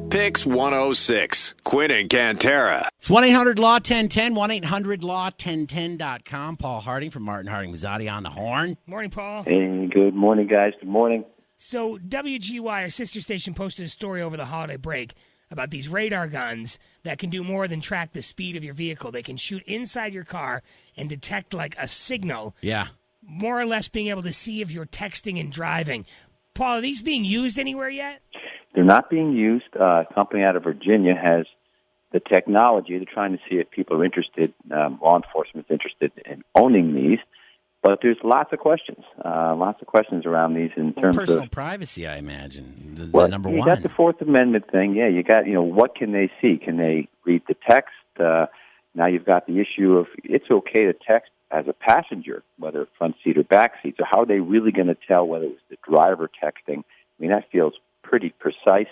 PYX 106, Quinn and Cantera. It's 1-800-LAW-1010, 1-800-LAW-1010.com. Paul Harding from Martin Harding Mazzotti on the horn. Morning, Paul. Hey, good morning, guys. Good morning. So WGY, our sister station, posted a story over the holiday break about these radar guns that can do more than track the speed of your vehicle. They can shoot inside your car and detect like a signal. Yeah. More or less being able to see if you're texting and driving. Paul, are these being used anywhere yet? They're not being used. A company out of Virginia has the technology. They're trying to see if people are interested, law enforcement's interested in owning these. But there's lots of questions around these in terms of personal privacy, I imagine. Well, number you one. got the Fourth Amendment thing. Yeah, you got, what can they see? Can they read the text? Now you've got the issue of it's okay to text as a passenger, whether front seat or back seat. So how are they really going to tell whether it was the driver texting? I mean, that feels pretty precise.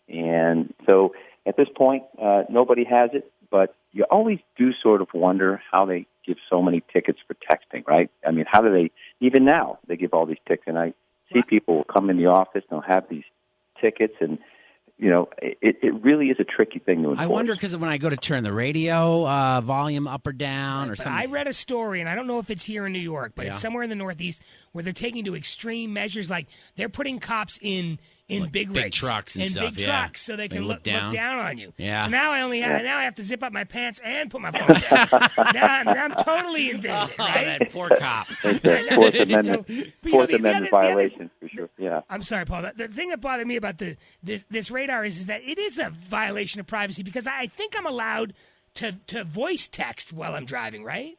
And so at this point, nobody has it, but you always do sort of wonder how they give so many tickets for texting, right? I mean, how do they, even now, they give all these tickets. And I see people will come in the office and they'll have these tickets, and it really is a tricky thing to enforce. I wonder because when I go to turn the radio volume up or down or something. I read a story, and I don't know if it's here in New York, but it's somewhere in the Northeast where they're taking to extreme measures. Like they're putting cops in like big rigs, trucks and stuff, big trucks, so they can look down on you. Yeah. So now I have to zip up my pants and put my phone down. now I'm totally invaded, right? That poor cop. It's a Fourth Amendment violation for sure. Yeah. I'm sorry, Paul. The thing that bothered me about this radar is that it is a violation of privacy because I think I'm allowed to voice text while I'm driving, right?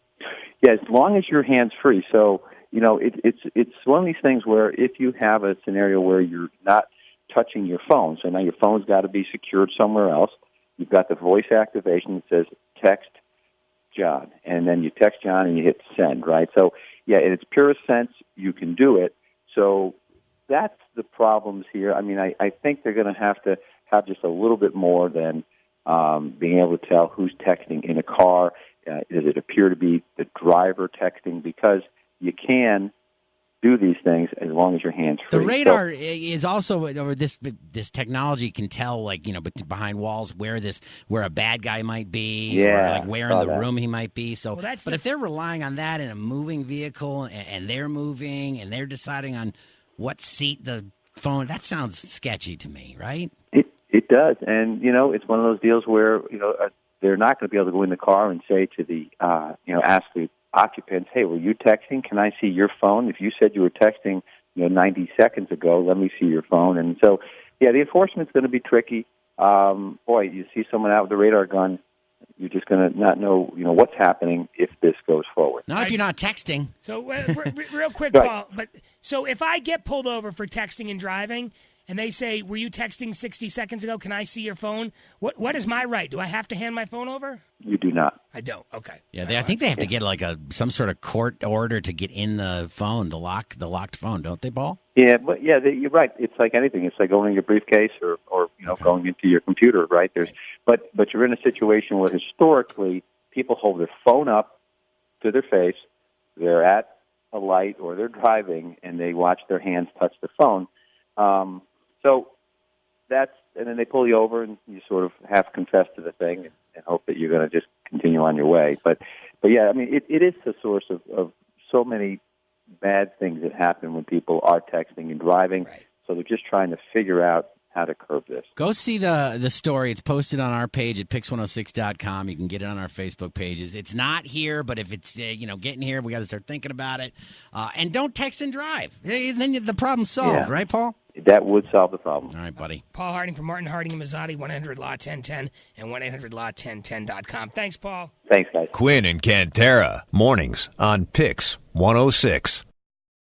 Yeah, as long as your hands free. So it's one of these things where if you have a scenario where you're not touching your phone, so now your phone's got to be secured somewhere else. You've got the voice activation that says text John, and then you text John and you hit send, right? So yeah, in its purest sense, you can do it. So that's the problems here. I mean, I think they're going to have just a little bit more than being able to tell who's texting in a car. Does it appear to be the driver texting? Because you can do these things as long as your hands free. The radar is also, or this technology can tell, like, behind walls where a bad guy might be, or like where in the room he might be. So, but if they're relying on that in a moving vehicle and they're moving and they're deciding on what seat the phone, that sounds sketchy to me, right? It does, and it's one of those deals where they're not going to be able to go in the car and say to the ask the occupants, hey, were you texting? Can I see your phone? If you said you were texting 90 seconds ago, let me see your phone. And so, yeah, the enforcement's going to be tricky. Boy, you see someone out with a radar gun, you're just going to not know what's happening if this goes forward. Not if you're not texting. So real quick, Paul, but so if I get pulled over for texting and driving, and they say, were you texting 60 seconds ago? Can I see your phone? What is my right? Do I have to hand my phone over? You do not. I don't. Okay. Yeah, I think they have to get like some sort of court order to get in the phone, the locked phone, don't they, Paul? Yeah, but you're right. It's like anything. It's like going in your briefcase or going into your computer, right? But you're in a situation where historically people hold their phone up to their face, they're at a light or they're driving, and they watch their hands touch the phone. So and then they pull you over, and you sort of half confess to the thing and hope that you're going to just continue on your way. But yeah, I mean, it is the source of so many bad things that happen when people are texting and driving. Right. So they're just trying to figure out how to curb this. Go see the story. It's posted on our page at PYX106.com. You can get it on our Facebook pages. It's not here, but if it's getting here, we got to start thinking about it. And don't text and drive. Then the problem's solved, right, Paul? That would solve the problem. All right, buddy. Paul Harding from Martin Harding and Mazzotti, 1-800-LAW-1010 and 1-800-LAW-1010.com. Thanks, Paul. Thanks, guys. Quinn and Cantera, mornings on PYX 106.